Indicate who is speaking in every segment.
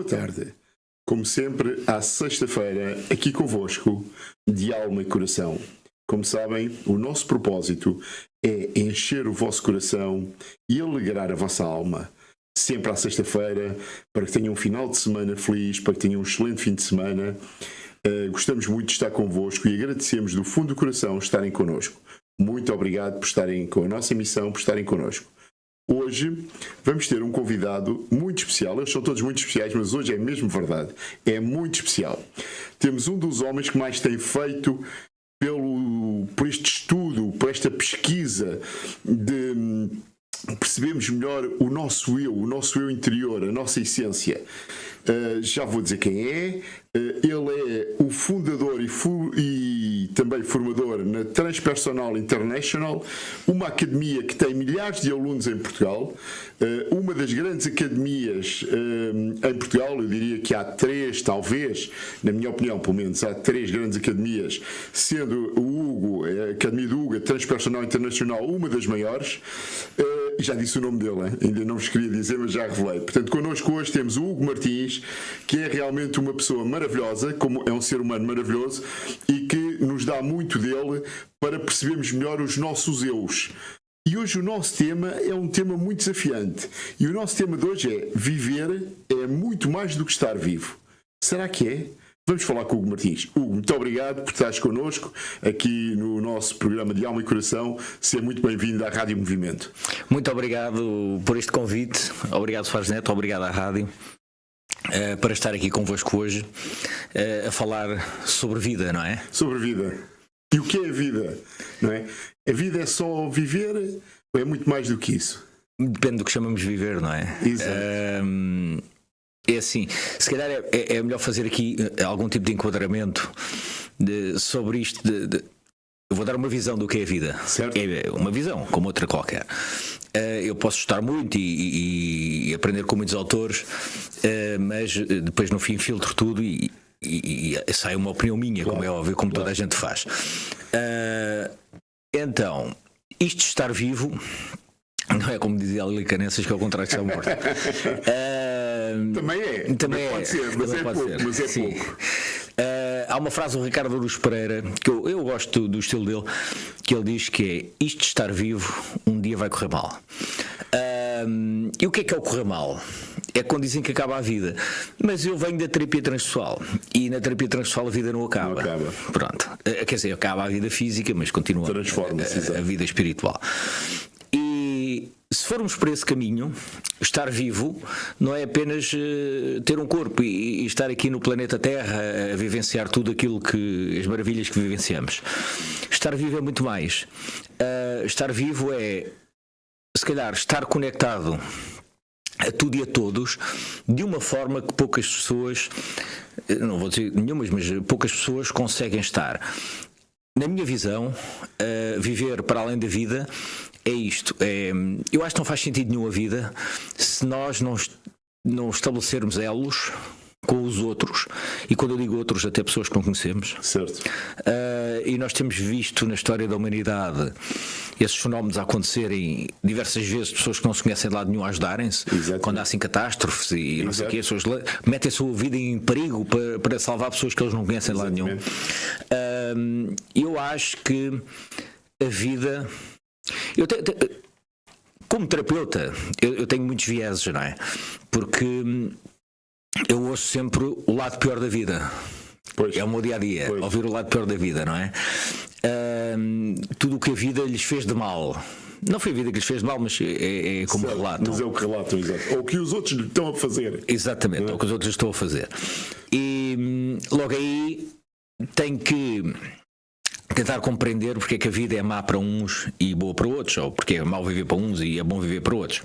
Speaker 1: tarde. Como sempre, à sexta-feira, aqui convosco, de alma e coração. Como sabem, o nosso propósito é encher o vosso coração e alegrar a vossa alma. Sempre à sexta-feira, para que tenham um final de semana feliz, para que tenham um excelente fim de semana. Gostamos muito de estar convosco e agradecemos do fundo do coração estarem connosco. Muito obrigado por estarem com a nossa emissão, por estarem connosco. Hoje vamos ter um convidado muito especial. Eles são todos muito especiais, mas hoje é mesmo verdade. É muito especial. Temos um dos homens que mais tem feito por este estudo, por esta pesquisa de percebermos melhor o nosso eu interior, a nossa essência. Já vou dizer quem é. Ele é o fundador e também formador na Transpersonal International, uma academia que tem milhares de alunos em Portugal, uma das grandes academias em Portugal. Eu diria que há três, talvez, na minha opinião, pelo menos, há três grandes academias, sendo a Academia do Hugo, a Transpersonal International, uma das maiores. Já disse o nome dele, hein? Ainda não vos queria dizer, mas já revelei. Portanto, connosco hoje temos o Hugo Martins, que é realmente uma pessoa maravilhosa, como é um ser humano maravilhoso, e que nos dá muito dele para percebermos melhor os nossos eus. E hoje o nosso tema é um tema muito desafiante. E o nosso tema de hoje é: viver é muito mais do que estar vivo. Será que é? Vamos falar com o Hugo Martins. Hugo, muito obrigado por estares connosco aqui no nosso programa de Alma e Coração. Seja muito bem-vindo à Rádio Movimento.
Speaker 2: Muito obrigado por este convite. Obrigado, Soares Neto. Obrigado à Rádio para estar aqui convosco hoje a falar sobre vida, não é?
Speaker 1: Sobre vida. E o que é a vida? Não é? A vida é só viver ou é muito mais do que isso?
Speaker 2: Depende do que chamamos de viver, não é?
Speaker 1: Exato.
Speaker 2: É assim, se calhar é melhor fazer aqui algum tipo de enquadramento sobre isto. Eu vou dar uma visão do que é a vida.
Speaker 1: Certo.
Speaker 2: É uma visão, como outra qualquer. Eu posso estudar muito e aprender com muitos autores, mas depois no fim filtro tudo e sai uma opinião minha, claro, como é óbvio, como toda a gente faz. Então, isto de estar vivo não é como dizia a Lili Canessas, que é o contrário de estar morto.
Speaker 1: Também pode ser, mas é pouco.
Speaker 2: Há uma frase do Ricardo Aruz Pereira que eu gosto do estilo dele, que ele diz que é: isto de estar vivo um dia vai correr mal. E o que é o correr mal? É quando dizem que acaba a vida. Mas eu venho da terapia transpessoal e na terapia transpessoal a vida não acaba. Pronto. Quer dizer, acaba a vida física, mas continua a vida espiritual. E se formos por esse caminho, estar vivo não é apenas ter um corpo e estar aqui no planeta Terra a vivenciar tudo aquilo as maravilhas que vivenciamos. Estar vivo é muito mais. Estar vivo é, se calhar, estar conectado a tudo e a todos de uma forma que poucas pessoas, não vou dizer nenhumas, mas poucas pessoas conseguem estar. Na minha visão, viver para além da vida é isto. Eu acho que não faz sentido nenhum a vida se nós não estabelecermos elos com os outros, e quando eu digo outros, até pessoas que não conhecemos.
Speaker 1: Certo.
Speaker 2: E nós temos visto na história da humanidade esses fenómenos a acontecerem diversas vezes, pessoas que não se conhecem de lado nenhum a ajudarem-se.
Speaker 1: Exatamente. Quando
Speaker 2: há assim catástrofes e não sei o quê, as pessoas metem a sua vida em perigo para salvar pessoas que eles não conhecem de lado nenhum. Eu acho que a vida... Como terapeuta, eu tenho muitos vieses, não é? Porque eu ouço sempre o lado pior da vida.
Speaker 1: Pois.
Speaker 2: É o meu dia-a-dia, ouvir o lado pior da vida, não é? Tudo o que a vida lhes fez de mal. Não foi a vida que lhes fez de mal, mas é como relatam.
Speaker 1: Mas é o que relatam, exato. Ou o que os outros lhe estão a fazer.
Speaker 2: Exatamente, ou o que os outros estão a fazer. E logo aí tem que tentar compreender porque é que a vida é má para uns e boa para outros, ou porque é mau viver para uns e é bom viver para outros.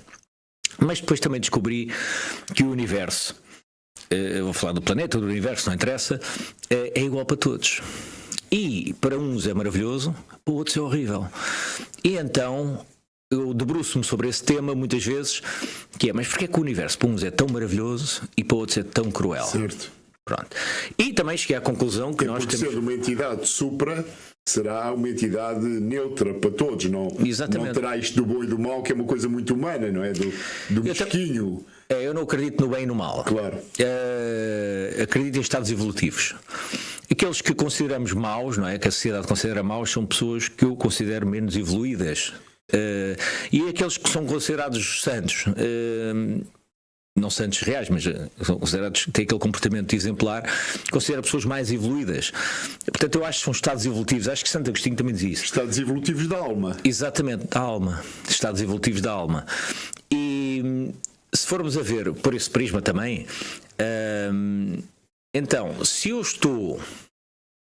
Speaker 2: Mas depois também descobri que o universo, eu vou falar do planeta, do universo, não interessa, é igual para todos. E para uns é maravilhoso, para outros é horrível. E então eu debruço-me sobre esse tema muitas vezes, que é: mas porquê é que o universo para uns é tão maravilhoso e para outros é tão cruel?
Speaker 1: Certo.
Speaker 2: Pronto. E também cheguei à conclusão que nós temos...
Speaker 1: ser uma entidade supra, será uma entidade neutra para todos, não?
Speaker 2: Exatamente.
Speaker 1: Não terá isto do bom e do mau, que é uma coisa muito humana, não é? Do mesquinho.
Speaker 2: Eu não acredito no bem e no mal.
Speaker 1: Claro.
Speaker 2: Acredito em estados evolutivos. Aqueles que consideramos maus, não é? Que a sociedade considera maus, são pessoas que eu considero menos evoluídas. E aqueles que são considerados santos, não santos reais, mas são considerados, têm aquele comportamento exemplar, considero pessoas mais evoluídas. Portanto, eu acho que são estados evolutivos. Acho que Santo Agostinho também diz isso.
Speaker 1: Estados evolutivos da alma.
Speaker 2: Exatamente, da alma. Estados evolutivos da alma. E se formos a ver por esse prisma também, então, se eu estou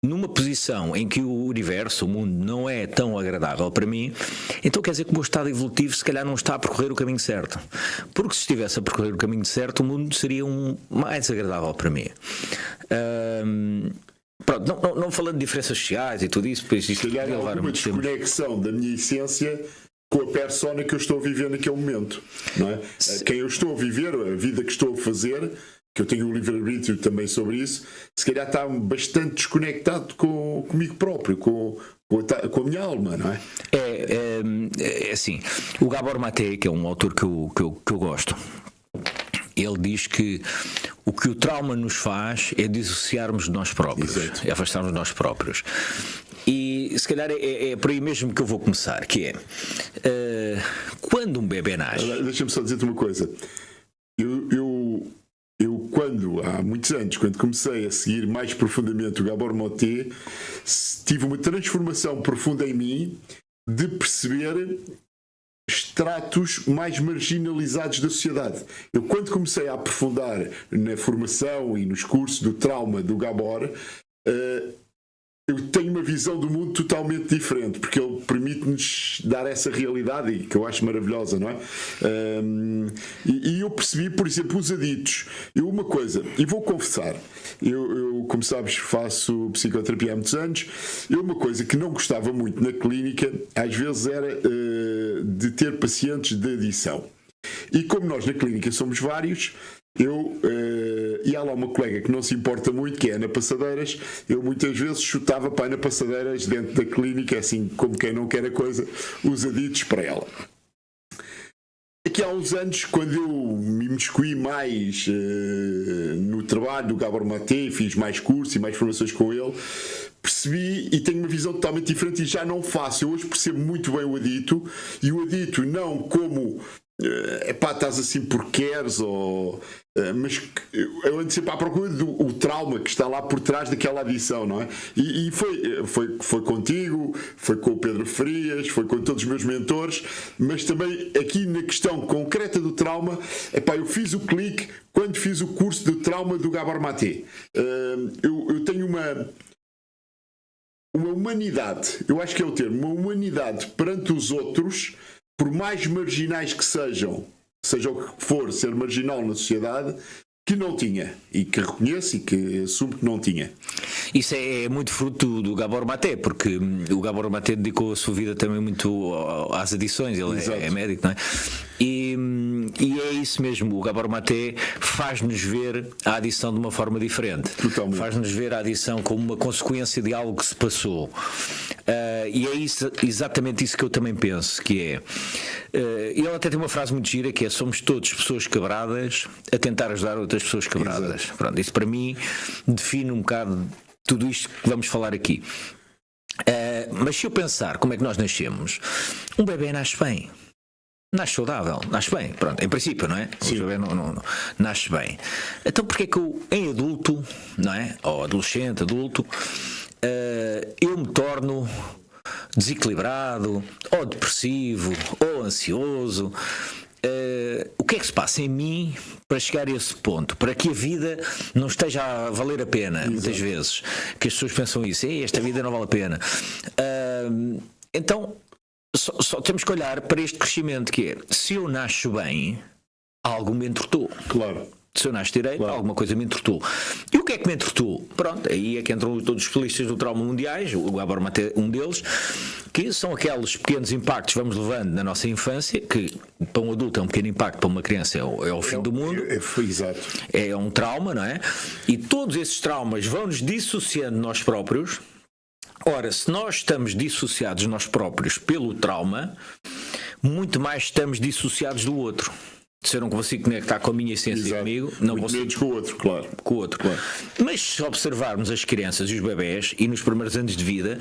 Speaker 2: numa posição em que o universo, o mundo, não é tão agradável para mim, então quer dizer que o meu estado evolutivo se calhar não está a percorrer o caminho certo. Porque se estivesse a percorrer o caminho certo, o mundo seria mais agradável para mim. Pronto, não falando de diferenças sociais e tudo isso, pois isto
Speaker 1: se calhar há alguma desconexão da minha essência com a persona que eu estou a viver naquele momento, não é? Quem eu estou a viver, a vida que estou a fazer, que eu tenho um livre-arbítrio também sobre isso, se calhar está bastante desconectado comigo próprio, com a minha alma, não é?
Speaker 2: É assim, o Gabor Maté, que é um autor que eu gosto, ele diz que o que o trauma nos faz é dissociarmos de nós próprios. Exato. É afastarmos de nós próprios. E se calhar é por aí mesmo que eu vou começar, que é quando um bebê nasce...
Speaker 1: Deixa-me só dizer-te uma coisa. Eu quando, há muitos anos, quando comecei a seguir mais profundamente o Gabor Maté, tive uma transformação profunda em mim de perceber estratos mais marginalizados da sociedade. Eu, quando comecei a aprofundar na formação e nos cursos do trauma do Gabor, eu tenho uma visão do mundo totalmente diferente, porque ele permite-nos dar essa realidade, que eu acho maravilhosa, não é? E eu percebi, por exemplo, os aditos. Uma coisa, e vou confessar, eu, como sabes, faço psicoterapia há muitos anos, uma coisa que não gostava muito na clínica, às vezes, era de ter pacientes de adição. E como nós na clínica somos vários, e há lá uma colega que não se importa muito, que é a Ana Passadeiras, eu muitas vezes chutava para a Ana Passadeiras dentro da clínica, assim como quem não quer a coisa, os aditos para ela. Aqui há uns anos, quando eu me imiscuí mais no trabalho do Gabor Maté, fiz mais cursos e mais formações com ele, percebi e tenho uma visão totalmente diferente e já não faço. Eu hoje percebo muito bem o adito, e o adito não como estás assim porque queres, mas eu ando sempre à procura do trauma que está lá por trás daquela adição, não é? E foi contigo, foi com o Pedro Frias, foi com todos os meus mentores, mas também aqui na questão concreta do trauma, eu fiz o clique quando fiz o curso do trauma do Gabor Maté. Eu tenho uma humanidade, eu acho que é o termo, uma humanidade perante os outros, por mais marginais que sejam, seja o que for ser marginal na sociedade, que não tinha, e que reconheço e que assumo que não tinha.
Speaker 2: Isso é muito fruto do Gabor Maté, porque o Gabor Maté dedicou a sua vida também muito às adições, ele é médico, não é? E é isso mesmo, o Gabor Maté faz-nos ver a adição de uma forma diferente.
Speaker 1: Totalmente.
Speaker 2: Faz-nos ver a adição como uma consequência de algo que se passou. E é exatamente isso que eu também penso, que é... ele até tem uma frase muito gira, que é: somos todos pessoas quebradas a tentar ajudar outras pessoas quebradas. Pronto, isso para mim define um bocado tudo isto que vamos falar aqui. Mas se eu pensar como é que nós nascemos, um bebê nasce bem, nasce saudável, nasce bem, pronto, em princípio, não é?
Speaker 1: Sim.
Speaker 2: O bebê não nasce bem. Então porque é que eu, em adulto, não é? Ou adolescente, adulto, eu me torno desequilibrado, ou depressivo, ou ansioso? O que é que se passa em mim para chegar a esse ponto? Para que a vida não esteja a valer a pena. Exato. Muitas vezes que as pessoas pensam isso: esta vida não vale a pena. Então só temos que olhar para este crescimento, que é: se eu nasço bem, algo me entortou.
Speaker 1: Claro.
Speaker 2: Se eu nasço direito, claro, alguma coisa me entortou. E o que é que me entortou? Pronto, aí é que entram todos os especialistas do trauma mundiais, o Gabor Maté um deles, que são aqueles pequenos impactos que vamos levando na nossa infância, que para um adulto é um pequeno impacto, para uma criança é o fim do mundo.
Speaker 1: Exato.
Speaker 2: É um trauma, não é? E todos esses traumas vão-nos dissociando de nós próprios. Ora, se nós estamos dissociados de nós próprios pelo trauma, muito mais estamos dissociados do outro. Se eu não consigo conectar com a minha essência
Speaker 1: Exato.
Speaker 2: comigo, não
Speaker 1: Muito
Speaker 2: consigo
Speaker 1: menos com o outro, claro.
Speaker 2: com o outro.
Speaker 1: Claro.
Speaker 2: Mas se observarmos as crianças e os bebés, e nos primeiros anos de vida,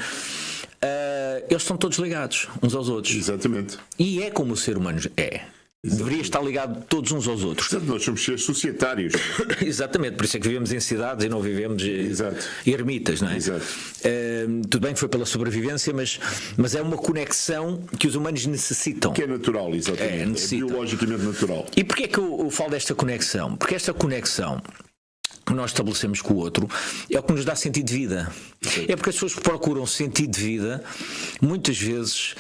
Speaker 2: eles estão todos ligados uns aos outros.
Speaker 1: Exatamente.
Speaker 2: E é como o ser humano é. Deveria estar ligado todos uns aos outros.
Speaker 1: Portanto, nós somos seres societários.
Speaker 2: Exatamente, por isso é que vivemos em cidades e não vivemos
Speaker 1: Exato.
Speaker 2: ermitas, não é?
Speaker 1: Exato.
Speaker 2: Tudo bem que foi pela sobrevivência, mas é uma conexão que os humanos necessitam.
Speaker 1: Que é natural, exatamente. É
Speaker 2: necessita.
Speaker 1: biologicamente natural.
Speaker 2: E porquê é que eu falo desta conexão? Porque esta conexão que nós estabelecemos com o outro é o que nos dá sentido de vida.
Speaker 1: Sim.
Speaker 2: É porque as pessoas procuram sentido de vida muitas vezes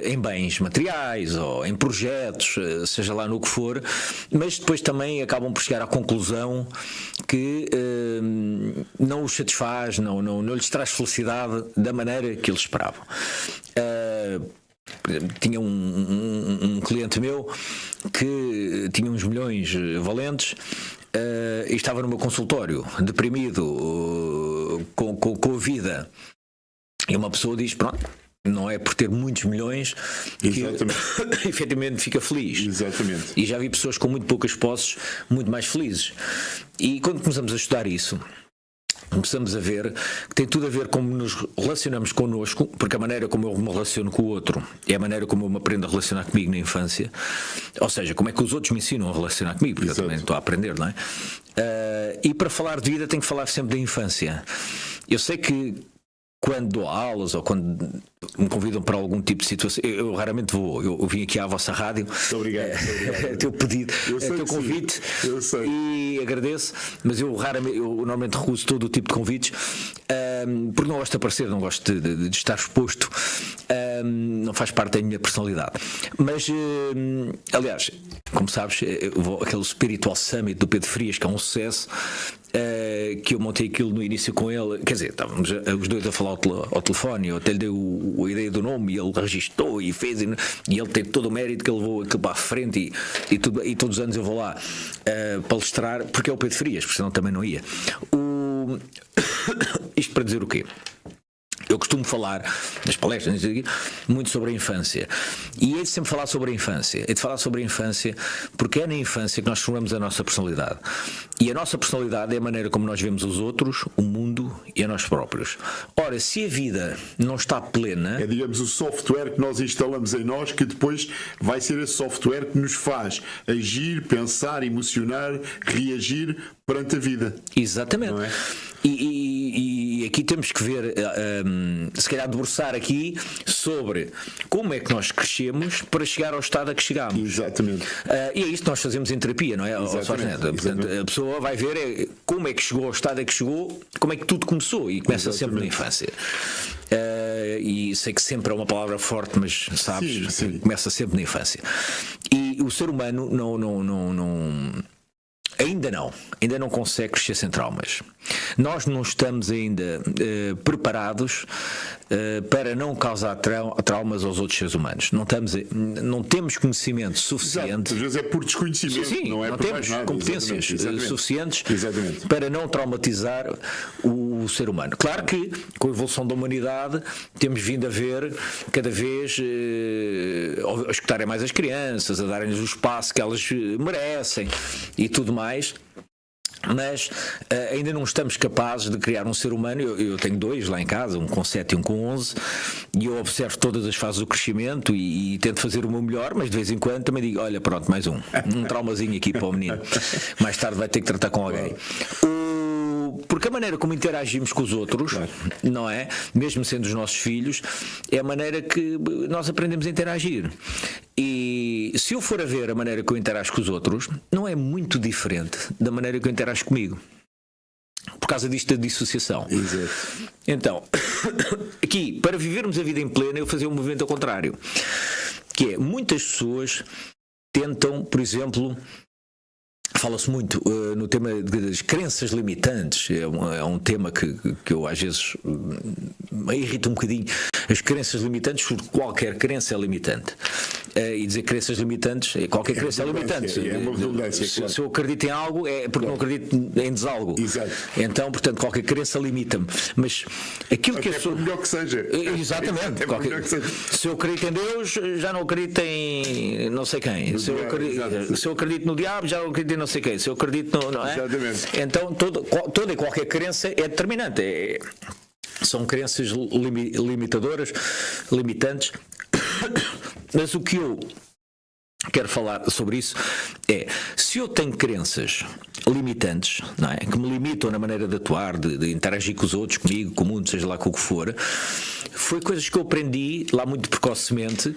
Speaker 2: em bens materiais ou em projetos, seja lá no que for, mas depois também acabam por chegar à conclusão que não os satisfaz, não lhes traz felicidade da maneira que eles esperavam. Tinha um cliente meu que tinha uns milhões valentes e estava no meu consultório deprimido com a vida, e uma pessoa diz: pronto, não é por ter muitos milhões que efetivamente fica feliz.
Speaker 1: Exatamente.
Speaker 2: E já vi pessoas com muito poucas posses muito mais felizes. E quando começamos a estudar isso, começamos a ver que tem tudo a ver como nos relacionamos connosco, porque a maneira como eu me relaciono com o outro é a maneira como eu me aprendo a relacionar comigo na infância. Ou seja, como é que os outros me ensinam a relacionar comigo, porque
Speaker 1: Exato.
Speaker 2: eu também estou a aprender, não é? E para falar de vida tenho que falar sempre da infância. Eu sei que quando dou aulas ou quando me convidam para algum tipo de situação, eu raramente vou. Eu vim aqui à vossa rádio.
Speaker 1: Muito obrigado.
Speaker 2: É teu pedido,
Speaker 1: Eu
Speaker 2: é
Speaker 1: sei
Speaker 2: teu
Speaker 1: que sim.
Speaker 2: convite.
Speaker 1: Eu sei.
Speaker 2: E agradeço, mas eu normalmente recuso todo o tipo de convites, porque não gosto de aparecer, não gosto de estar exposto, não faz parte da minha personalidade. Mas, aliás, como sabes, aquele Spiritual Summit do Pedro Frias, que é um sucesso, que eu montei aquilo no início com ele, quer dizer, estávamos os dois a falar ao telefone, eu até lhe dei a ideia do nome e ele registou e fez, e ele tem todo o mérito que ele levou aquilo para a frente, e todos os anos eu vou lá palestrar, porque é o Pedro Frias, porque senão também não ia. Isto para dizer o quê? Eu costumo falar nas palestras muito sobre a infância, e hei de sempre falar sobre a infância. Hei de falar sobre a infância porque é na infância que nós formamos a nossa personalidade, e a nossa personalidade é a maneira como nós vemos os outros, o mundo e a nós próprios. Ora, se a vida não está plena,
Speaker 1: É, digamos, o software que nós instalamos em nós, que depois vai ser esse software que nos faz agir, pensar, emocionar, reagir perante a vida.
Speaker 2: exatamente.
Speaker 1: Não é?
Speaker 2: E aqui temos que ver, se calhar debruçar aqui sobre como é que nós crescemos para chegar ao estado a que chegámos.
Speaker 1: Exatamente.
Speaker 2: E é isso que nós fazemos em terapia, não é? Portanto, a pessoa vai ver como é que chegou ao estado a que chegou, como é que tudo começou, e começa sempre na infância. E sei que sempre é uma palavra forte, mas sabes,
Speaker 1: Sim.
Speaker 2: começa sempre na infância. E o ser humano ainda não consegue crescer sem traumas. Nós não estamos ainda preparados para não causar traumas aos outros seres humanos. Não temos conhecimento suficiente.
Speaker 1: Às vezes é por desconhecimento,
Speaker 2: Sim,
Speaker 1: não é
Speaker 2: não
Speaker 1: por
Speaker 2: temos
Speaker 1: mais nada.
Speaker 2: competências
Speaker 1: Exatamente.
Speaker 2: suficientes
Speaker 1: Exatamente.
Speaker 2: para não traumatizar o ser humano. Claro que com a evolução da humanidade temos vindo a ver cada vez a escutarem mais as crianças, a darem-lhes o espaço que elas merecem e tudo mais. Mas ainda não estamos capazes de criar um ser humano. Eu tenho dois lá em casa, um com 7 e um com 11, e eu observo todas as fases do crescimento e tento fazer o meu melhor, mas de vez em quando também digo: olha, pronto, mais um traumazinho aqui para o menino, mais tarde vai ter que tratar com alguém. Porque a maneira como interagimos com os outros, não é? Mesmo sendo os nossos filhos, é a maneira que nós aprendemos a interagir. E se eu for a ver a maneira que eu interajo com os outros, não é muito diferente da maneira que eu interajo comigo. Por causa disto da dissociação.
Speaker 1: Exato.
Speaker 2: Então, aqui, para vivermos a vida em plena, eu fazia um movimento ao contrário. Que é, muitas pessoas tentam, por exemplo... Fala-se muito no tema das crenças limitantes, é um tema que eu às vezes me irrita um bocadinho. As crenças limitantes, porque qualquer crença é limitante. e dizer crenças limitantes, qualquer crença é limitante.
Speaker 1: É uma redundância, claro.
Speaker 2: Se eu acredito em algo, é porque não acredito em desalgo.
Speaker 1: Exato.
Speaker 2: Então, portanto, qualquer crença limita-me. Mas aquilo que eu sou.
Speaker 1: Melhor que seja.
Speaker 2: Exatamente.
Speaker 1: Melhor que seja.
Speaker 2: Se eu acredito em Deus, já não acredito em não sei quem. Se eu acredito no diabo, já não acredito em não sei quem. Se eu acredito no. Não é?
Speaker 1: Exatamente.
Speaker 2: Então, toda e qualquer crença é determinante. São crenças limitadoras, limitantes. Mas o que eu quero falar sobre isso é, se eu tenho crenças limitantes, não é? Que me limitam na maneira de atuar, de interagir com os outros, comigo, com o mundo, seja lá com o que for, foi coisas que eu aprendi lá muito precocemente,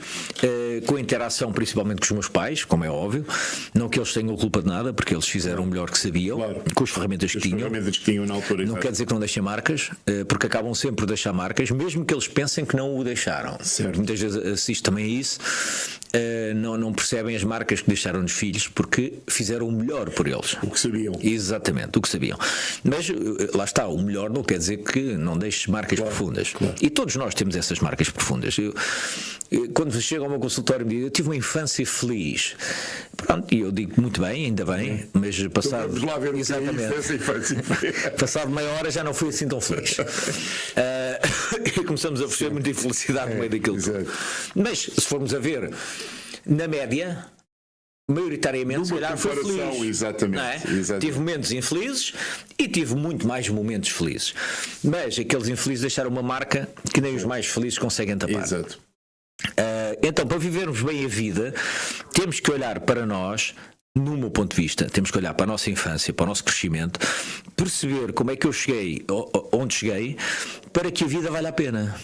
Speaker 2: com a interação principalmente com os meus pais, como é óbvio, não que eles tenham culpa de nada, porque eles fizeram o melhor que sabiam,
Speaker 1: claro,
Speaker 2: com as ferramentas que
Speaker 1: tinham na altura.
Speaker 2: Não quer dizer que não deixem marcas, porque acabam sempre por deixar marcas, mesmo que eles pensem que não o deixaram.
Speaker 1: Certo.
Speaker 2: Muitas vezes assisto também a isso, não percebem as marcas que deixaram nos filhos porque fizeram o melhor por eles.
Speaker 1: O que sabiam.
Speaker 2: Exatamente, o que sabiam. Mas lá está, o melhor não quer dizer que não deixes marcas profundas.
Speaker 1: Claro.
Speaker 2: E todos nós temos essas marcas profundas. Quando chego ao meu consultório, me digo, eu tive uma infância feliz. Pronto, e eu digo muito bem, ainda bem, mas passado.
Speaker 1: Vamos lá ver o
Speaker 2: exatamente.
Speaker 1: Que é infância.
Speaker 2: Passado meia hora já não fui assim tão feliz. E começamos a perceber muita infelicidade no meio daquilo tudo. Mas se formos a ver, na média, maioritariamente, se calhar foi feliz.
Speaker 1: Exatamente,
Speaker 2: não é?
Speaker 1: exatamente.
Speaker 2: Tive momentos infelizes e tive muito mais momentos felizes. Mas aqueles infelizes deixaram uma marca que nem os mais felizes conseguem tapar.
Speaker 1: Exato.
Speaker 2: Então, para vivermos bem a vida, temos que olhar para nós. No meu ponto de vista, temos que olhar para a nossa infância, para o nosso crescimento, perceber como é que eu cheguei onde cheguei, para que a vida valha a pena.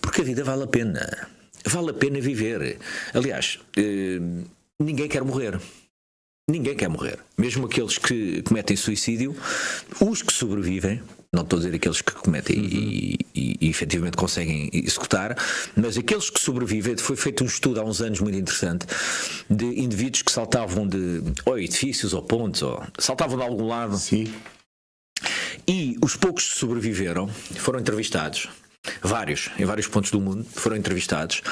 Speaker 2: Porque a vida vale a pena. Vale a pena viver. Aliás, ninguém quer morrer. Ninguém quer morrer. Mesmo aqueles que cometem suicídio, os que sobrevivem, não estou a dizer aqueles que cometem e efetivamente conseguem executar, mas aqueles que sobrevivem, foi feito um estudo há uns anos muito interessante de indivíduos que saltavam de edifícios ou pontes, ou saltavam de algum lado.
Speaker 1: Sim.
Speaker 2: E os poucos que sobreviveram foram entrevistados. Em vários pontos do mundo foram entrevistados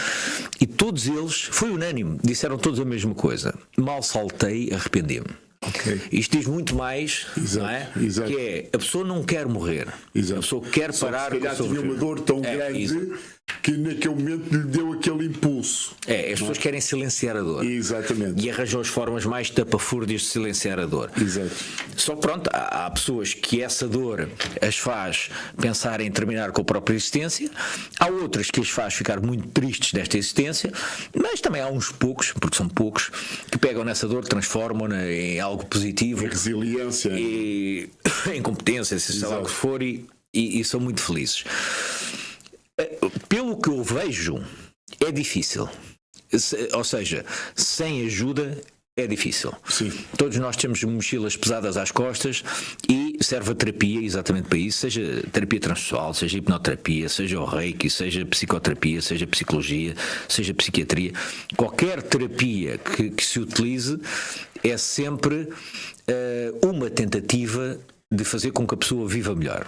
Speaker 2: e todos eles, foi unânime, disseram todos a mesma coisa: mal saltei, arrependi-me.
Speaker 1: Okay.
Speaker 2: Isto diz muito mais,
Speaker 1: exato,
Speaker 2: não é?
Speaker 1: Exato.
Speaker 2: Que é, a pessoa não quer morrer,
Speaker 1: exato.
Speaker 2: A pessoa quer parar com
Speaker 1: a tinha uma dor tão grande que naquele momento lhe deu aquele impulso.
Speaker 2: As pessoas querem silenciar a dor.
Speaker 1: Exatamente.
Speaker 2: E arranjam as formas mais tapafúrdias de silenciar a dor.
Speaker 1: Exato.
Speaker 2: Só que pronto, há pessoas que essa dor as faz pensar em terminar com a própria existência, há outras que as faz ficar muito tristes desta existência, mas também há uns poucos, porque são poucos, que pegam nessa dor, transformam-na em algo positivo.
Speaker 1: Em resiliência.
Speaker 2: E em competência, sei lá o que for, e são muito felizes. Pelo que eu vejo, é difícil. Ou seja, sem ajuda é difícil.
Speaker 1: Sim.
Speaker 2: Todos nós temos mochilas pesadas às costas e serve a terapia exatamente para isso, seja terapia transpessoal, seja hipnoterapia, seja o reiki, seja psicoterapia, seja psicologia, seja psiquiatria. Qualquer terapia que se utilize é sempre uma tentativa de fazer com que a pessoa viva melhor.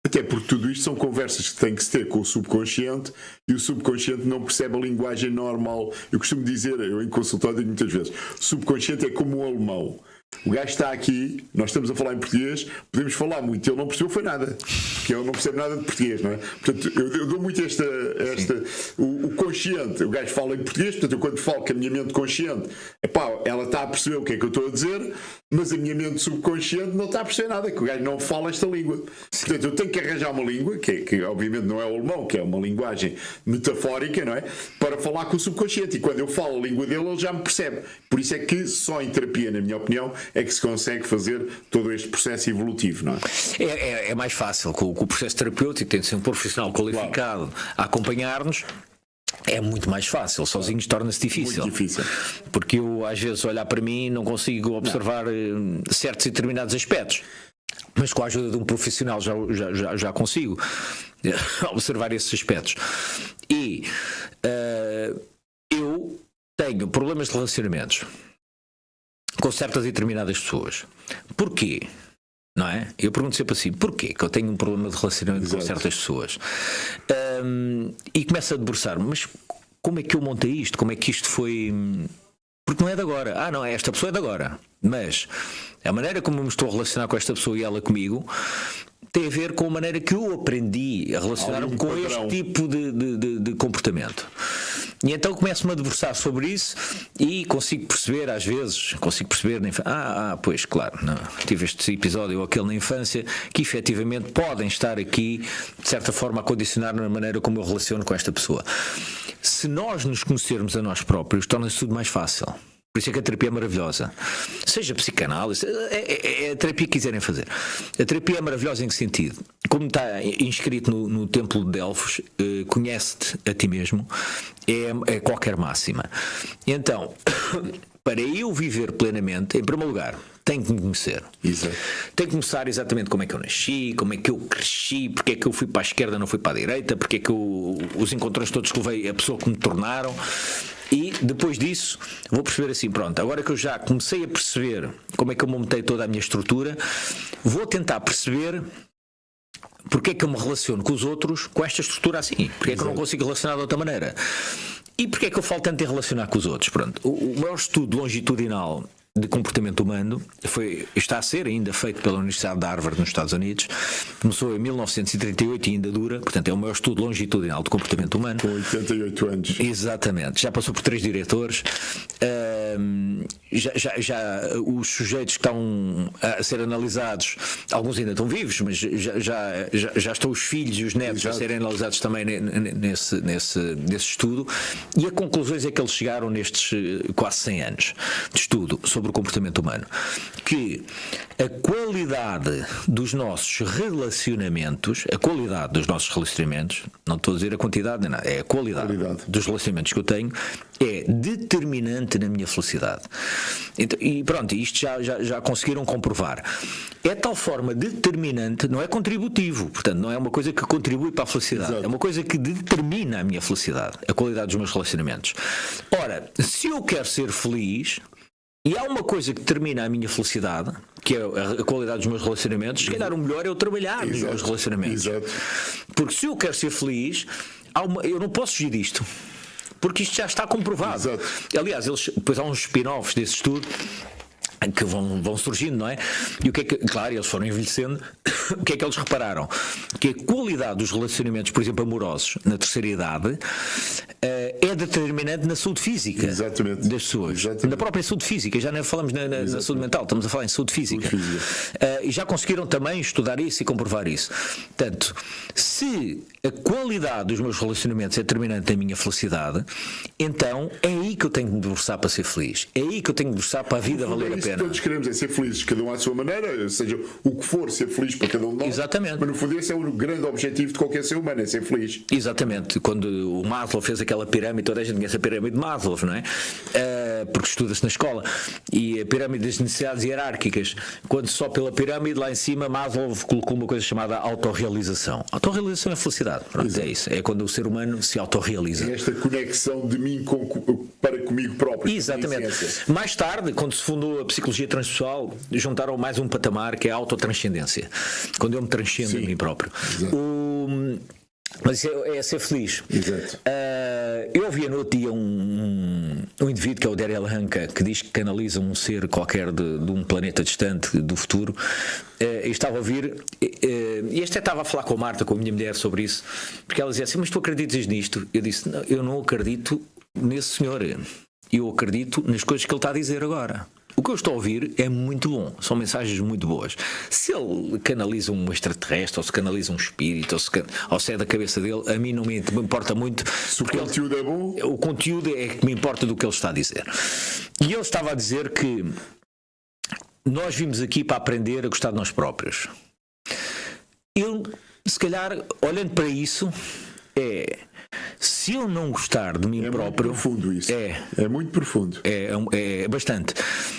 Speaker 1: Até porque tudo isto são conversas que têm que se ter com o subconsciente e o subconsciente não percebe a linguagem normal. Eu costumo dizer, eu em consultório digo muitas vezes, o subconsciente é como um alemão. O gajo está aqui, nós estamos a falar em português, podemos falar muito, ele não percebeu foi nada, porque ele não percebe nada de português, não é? Portanto, eu dou muito o consciente, o gajo fala em português, portanto, eu quando falo com a minha mente consciente, ela está a perceber o que é que eu estou a dizer, mas a minha mente subconsciente não está a perceber nada, que o gajo não fala esta língua. Portanto, eu tenho que arranjar uma língua, que obviamente não é o alemão, que é uma linguagem metafórica, não é? Para falar com o subconsciente, e quando eu falo a língua dele, ele já me percebe. Por isso é que só em terapia, na minha opinião, é que se consegue fazer todo este processo evolutivo, não é?
Speaker 2: É mais fácil, com o processo terapêutico, tem de ser um profissional qualificado a acompanhar-nos. É muito mais fácil, sozinhos torna-se difícil.
Speaker 1: Muito difícil.
Speaker 2: Porque eu, às vezes, olhar para mim não consigo observar certos e determinados aspectos. Mas com a ajuda de um profissional já consigo observar esses aspectos. E eu tenho problemas de relacionamentos com certas e determinadas pessoas. Porquê? Não é? Eu pergunto sempre assim, porquê que eu tenho um problema de relacionamento com certas pessoas? E começo a debruçar-me, mas como é que eu montei isto? Como é que isto foi... Porque não é de agora. Não, esta pessoa é de agora. Mas a maneira como eu me estou a relacionar com esta pessoa e ela comigo tem a ver com a maneira que eu aprendi a relacionar-me com este tipo de comportamento. E então começo-me a debruçar sobre isso e consigo perceber, às vezes, pois claro, não, tive este episódio ou aquele na infância que efetivamente podem estar aqui, de certa forma, a condicionar na maneira como eu relaciono com esta pessoa. Se nós nos conhecermos a nós próprios, torna-se tudo mais fácil. Por isso é que a terapia é maravilhosa. Seja psicanálise, é a terapia que quiserem fazer. A terapia é maravilhosa em que sentido? Como está inscrito no Templo de Delfos, conhece-te a ti mesmo, é qualquer máxima. Então, para eu viver plenamente, em primeiro lugar, tenho que me conhecer.
Speaker 1: Exato.
Speaker 2: Tenho que começar exatamente como é que eu nasci, como é que eu cresci, porque é que eu fui para a esquerda, não fui para a direita, porque é que os encontrões todos que levei, a pessoa que me tornaram. E depois disso vou perceber assim, pronto, agora que eu já comecei a perceber como é que eu montei toda a minha estrutura, vou tentar perceber porque é que eu me relaciono com os outros com esta estrutura assim, porque é que eu não consigo relacionar de outra maneira e porque é que eu falo tanto em relacionar com os outros. Pronto, o maior estudo longitudinal de comportamento humano está a ser ainda feito pela Universidade de Harvard nos Estados Unidos. Começou em 1938 e ainda dura, portanto é o maior estudo longitudinal de comportamento humano.
Speaker 1: Com 88 anos.
Speaker 2: Exatamente, já passou por 3 diretores. Já os sujeitos que estão a ser analisados, alguns ainda estão vivos, mas já estão os filhos e os netos a serem analisados também nesse estudo. E a conclusões é que eles chegaram nestes quase 100 anos de estudo sobre o comportamento humano, que a qualidade dos nossos relacionamentos, não estou a dizer a quantidade nem nada, é a qualidade dos relacionamentos que eu tenho, é determinante na minha felicidade. Então, e pronto, isto já conseguiram comprovar. É de tal forma determinante, não é contributivo, portanto não é uma coisa que contribui para a felicidade. Exato. É uma coisa que determina a minha felicidade, a qualidade dos meus relacionamentos. Ora, se eu quero ser feliz, e há uma coisa que determina a minha felicidade, que é a qualidade dos meus relacionamentos, se calhar o melhor é eu trabalhar nos meus relacionamentos. Exato. Porque se eu quero ser feliz, eu não posso fugir disto. Porque isto já está comprovado. Exato. Aliás, depois há uns spin-offs desse estudo que vão surgindo, não é? E o que é que, claro, eles foram envelhecendo. O que é que eles repararam? Que a qualidade dos relacionamentos, por exemplo, amorosos na terceira idade, é determinante na saúde física. Exatamente. Das pessoas. Exatamente. Na própria saúde física, já não falamos na saúde mental, estamos a falar em saúde física. E já conseguiram também estudar isso e comprovar isso. Portanto, se a qualidade dos meus relacionamentos é determinante da minha felicidade, então é aí que eu tenho que me debruçar para ser feliz. É aí que eu tenho que me debruçar para a vida valer a pena.
Speaker 1: Todos queremos é ser felizes, cada um à sua maneira, seja o que for, ser feliz para cada um de nós.
Speaker 2: Exatamente.
Speaker 1: Mas no fundo esse é o grande objetivo de qualquer ser humano, é ser feliz.
Speaker 2: Exatamente. Quando o Maslow fez aquela pirâmide, toda a gente conhece a pirâmide de Maslow, não é? Porque estuda-se na escola. E a pirâmide das necessidades hierárquicas, quando só pela pirâmide, lá em cima Maslow colocou uma coisa chamada autorrealização. Autorrealização é felicidade. Pronto, é isso. É quando o ser humano se autorrealiza.
Speaker 1: É esta conexão de mim para comigo próprio.
Speaker 2: Exatamente. Mais tarde, quando se fundou a psicologia transpessoal, juntaram mais um patamar que é a autotranscendência. Quando eu me transcendo a mim próprio. Mas é ser feliz.
Speaker 1: Exato.
Speaker 2: Eu ouvi no outro dia um indivíduo que é o Daryl Hanka, que diz que canaliza um ser qualquer de um planeta distante do futuro. E estava a ouvir, e este estava a falar com a Marta, com a minha mulher, sobre isso, porque ela dizia assim: mas tu acreditas nisto? Eu disse: não, eu não acredito nesse senhor, eu acredito nas coisas que ele está a dizer agora. O que eu estou a ouvir é muito bom, são mensagens muito boas. Se ele canaliza um extraterrestre, ou se canaliza um espírito, ou se é da cabeça dele, a mim não me importa muito.
Speaker 1: Se o conteúdo é bom,
Speaker 2: o conteúdo é que me importa do que ele está a dizer. E ele estava a dizer que nós vimos aqui para aprender a gostar de nós próprios. Eu, se calhar, olhando para isso, se eu não gostar de mim próprio...
Speaker 1: É muito profundo isso. É muito profundo.
Speaker 2: É bastante.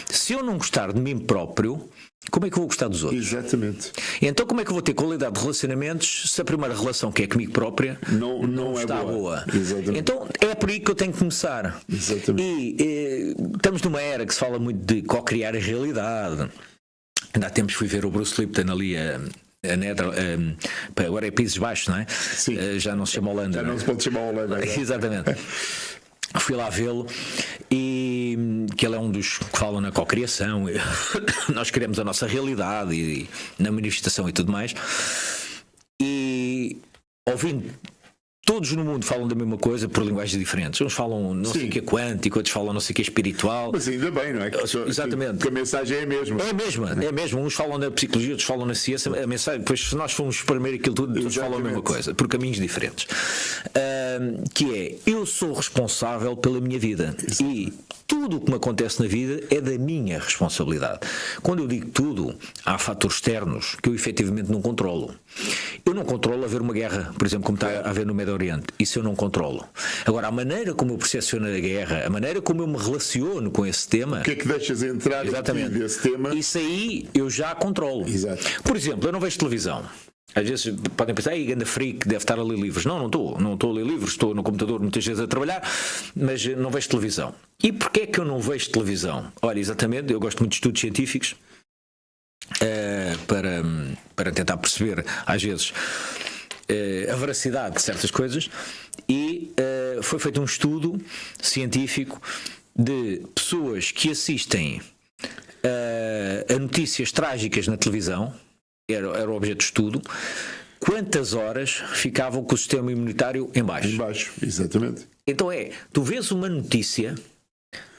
Speaker 2: Se eu não gostar de mim próprio, como é que eu vou gostar dos outros?
Speaker 1: Exatamente.
Speaker 2: Então como é que eu vou ter qualidade de relacionamentos se a primeira relação, que é comigo própria, não está boa?
Speaker 1: Exatamente.
Speaker 2: Então é por aí que eu tenho que começar.
Speaker 1: Exatamente.
Speaker 2: E estamos numa era que se fala muito de co-criar a realidade. Ainda há tempos fui ver o Bruce Lipton ali agora é Países Baixos, não é?
Speaker 1: Sim.
Speaker 2: Já não se chama Holanda.
Speaker 1: Já não se pode chamar Holanda.
Speaker 2: Exatamente. fui lá vê-lo e que ele é um dos que falam na cocriação. Nós queremos a nossa realidade e na manifestação e tudo mais. E ouvindo, todos no mundo falam da mesma coisa por linguagens diferentes. Uns falam não sei o que é quântico, outros falam não sei o que é espiritual.
Speaker 1: Mas ainda bem, não é?
Speaker 2: Exatamente.
Speaker 1: Que a mensagem é a mesma.
Speaker 2: É a mesma, é mesmo. Uns falam na psicologia, outros falam na ciência. A mensagem, depois, se nós formos primeiro aquilo tudo, todos falam a mesma coisa, por caminhos diferentes. Que é, eu sou responsável pela minha vida. E tudo o que me acontece na vida é da minha responsabilidade. Quando eu digo tudo, há fatores externos que eu efetivamente não controlo. Eu não controlo haver uma guerra, por exemplo, como está a haver no Médio Oriente. Isso eu não controlo. Agora, a maneira como eu percepciono a guerra, a maneira como eu me relaciono com esse tema...
Speaker 1: O que é que deixas entrar
Speaker 2: exatamente,
Speaker 1: nesse tema?
Speaker 2: Isso aí eu já controlo.
Speaker 1: Exato.
Speaker 2: Por exemplo, eu não vejo televisão. Às vezes podem pensar, ei, ganda freak, deve estar a ler livros. Não estou a ler livros, estou no computador muitas vezes a trabalhar, mas não vejo televisão. E porquê é que eu não vejo televisão? Olha, exatamente, eu gosto muito de estudos científicos para tentar perceber, às vezes, a veracidade de certas coisas, e foi feito um estudo científico de pessoas que assistem a notícias trágicas na televisão. Era o objeto de estudo. Quantas horas ficavam com o sistema imunitário em baixo?
Speaker 1: Em baixo, exatamente.
Speaker 2: Então tu vês uma notícia,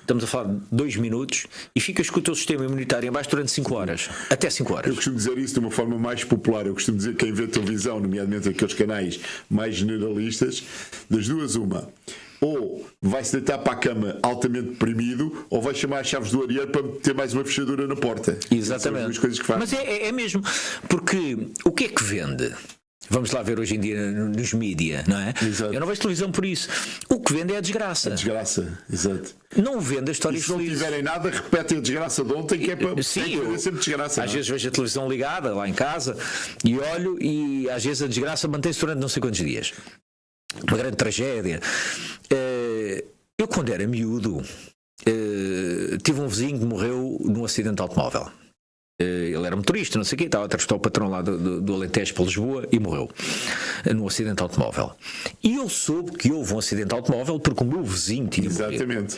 Speaker 2: estamos a falar de 2 minutos, e ficas com o teu sistema imunitário em baixo durante 5 horas. Até 5 horas.
Speaker 1: Eu costumo dizer isso de uma forma mais popular. Eu costumo dizer que quem vê televisão, nomeadamente aqueles canais mais generalistas, das duas uma. Ou vai-se deitar para a cama altamente deprimido, ou vai chamar as chaves do areeiro para ter mais uma fechadura na porta.
Speaker 2: Exatamente.
Speaker 1: São as duas coisas que faz.
Speaker 2: Mas é mesmo, porque o que é que vende? Vamos lá ver hoje em dia nos mídia, não é?
Speaker 1: Exato.
Speaker 2: Eu não vejo televisão por isso. O que vende é a desgraça.
Speaker 1: A desgraça, exato.
Speaker 2: Não vende a história
Speaker 1: E se não
Speaker 2: feliz.
Speaker 1: tiverem nada, repetem a desgraça de ontem, que é para
Speaker 2: Sim,
Speaker 1: ter sempre desgraça.
Speaker 2: Às vezes vejo a televisão ligada lá em casa e olho, e às vezes a desgraça mantém-se durante não sei quantos dias. Uma grande tragédia. Eu, quando era miúdo, tive um vizinho que morreu num acidente de automóvel. Ele era motorista, não sei o quê, estava a transportar o patrão lá do Alentejo para Lisboa e morreu num acidente de automóvel. E eu soube que houve um acidente de automóvel porque o meu vizinho tinha morrido.
Speaker 1: Exatamente.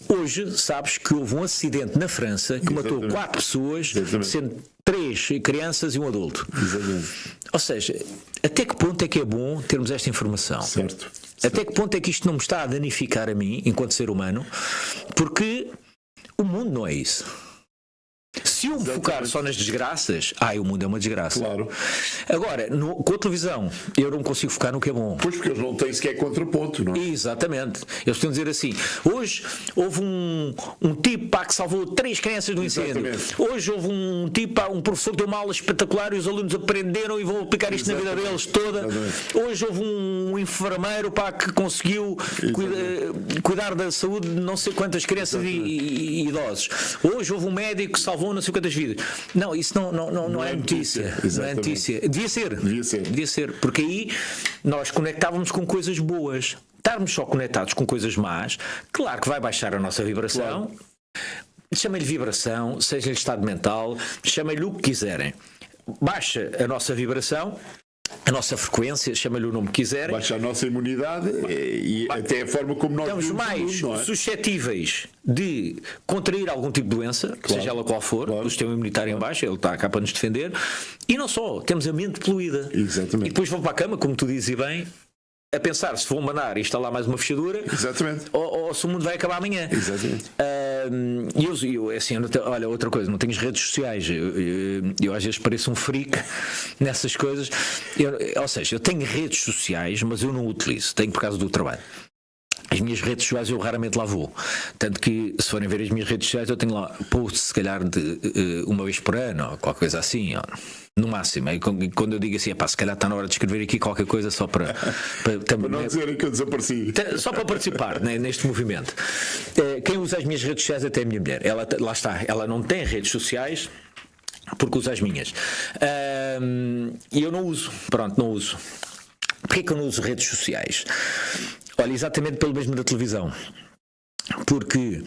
Speaker 2: Hoje sabes que houve um acidente na França que matou 4 pessoas, sendo 3 crianças e um adulto.
Speaker 1: Exatamente.
Speaker 2: Ou seja, até que ponto é que é bom termos esta informação?
Speaker 1: Certo.
Speaker 2: Até que ponto é que isto não me está a danificar a mim, enquanto ser humano? Porque o mundo não é isso. Se eu me focar só nas desgraças, o mundo é uma desgraça.
Speaker 1: Claro.
Speaker 2: Agora, com a televisão, eu não consigo focar no que é bom.
Speaker 1: Pois, porque eles não têm sequer contraponto, não é?
Speaker 2: Exatamente. Eles estão a dizer assim: hoje houve um tipo que salvou 3 crianças do incêndio.
Speaker 1: Exatamente.
Speaker 2: Hoje houve um tipo, um professor que deu uma aula espetacular e os alunos aprenderam e vão aplicar isto na vida deles toda.
Speaker 1: Exatamente.
Speaker 2: Hoje houve um enfermeiro que conseguiu cuidar da saúde de não sei quantas crianças e idosos. Hoje houve um médico que salvou não sei quantas vidas. Não, isso não é notícia. Não é notícia. Devia ser. Porque aí nós conectávamos com coisas boas. Estarmos só conectados com coisas más, claro que vai baixar a nossa vibração. Claro. Chama-lhe vibração, seja-lhe estado mental, chamem-lhe o que quiserem. Baixa a nossa vibração, a nossa frequência, chama-lhe o nome que quiserem.
Speaker 1: Baixa a nossa imunidade e até a forma como nós
Speaker 2: estamos mais suscetíveis de contrair algum tipo de doença, seja ela qual for, o sistema imunitário em baixo, ele está cá para nos defender, e não só, temos a mente poluída.
Speaker 1: Exatamente.
Speaker 2: E depois vão para a cama, como tu dizes e bem, a pensar se vão mandar instalar mais uma fechadura.
Speaker 1: Exatamente.
Speaker 2: Ou se o mundo vai acabar amanhã.
Speaker 1: Exatamente.
Speaker 2: E eu assim, olha, outra coisa, não tenho as redes sociais. Eu às vezes pareço um freak nessas coisas. Ou seja, eu tenho redes sociais, mas eu não utilizo. Tenho por causa do trabalho. As minhas redes sociais eu raramente lá vou. Tanto que, se forem ver as minhas redes sociais, eu tenho lá posts, se calhar, de uma vez por ano, ou qualquer coisa assim, no máximo. E quando eu digo assim, se calhar está na hora de escrever aqui qualquer coisa só para
Speaker 1: não dizerem que eu desapareci.
Speaker 2: Só para participar neste movimento. Quem usa as minhas redes sociais até é a minha mulher. Ela, lá está, ela não tem redes sociais porque usa as minhas. E eu não uso. Pronto, não uso. Porquê que eu não uso redes sociais? Olha, exatamente pelo mesmo da televisão. Porque,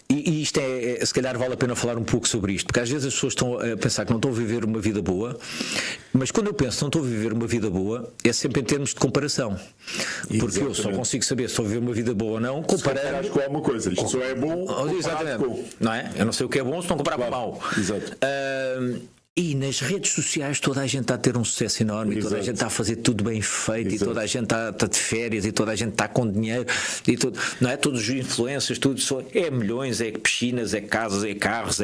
Speaker 2: e e isto se calhar vale a pena falar um pouco sobre isto, porque às vezes as pessoas estão a pensar que não estão a viver uma vida boa, mas quando eu penso que não estou a viver uma vida boa, é sempre em termos de comparação. Porque eu só consigo saber se estou a viver uma vida boa ou não comparando
Speaker 1: com alguma coisa. Isto só é bom
Speaker 2: exatamente
Speaker 1: com...
Speaker 2: Não é? Eu não sei o que é bom se não comparar com o mau.
Speaker 1: Exato.
Speaker 2: E nas redes sociais toda a gente está a ter um sucesso enorme, e toda a gente está a fazer tudo bem feito, e toda a gente está de férias, e toda a gente está com dinheiro, e tudo, não é? Todos os influencers, tudo é milhões, é piscinas, é casas, é carros,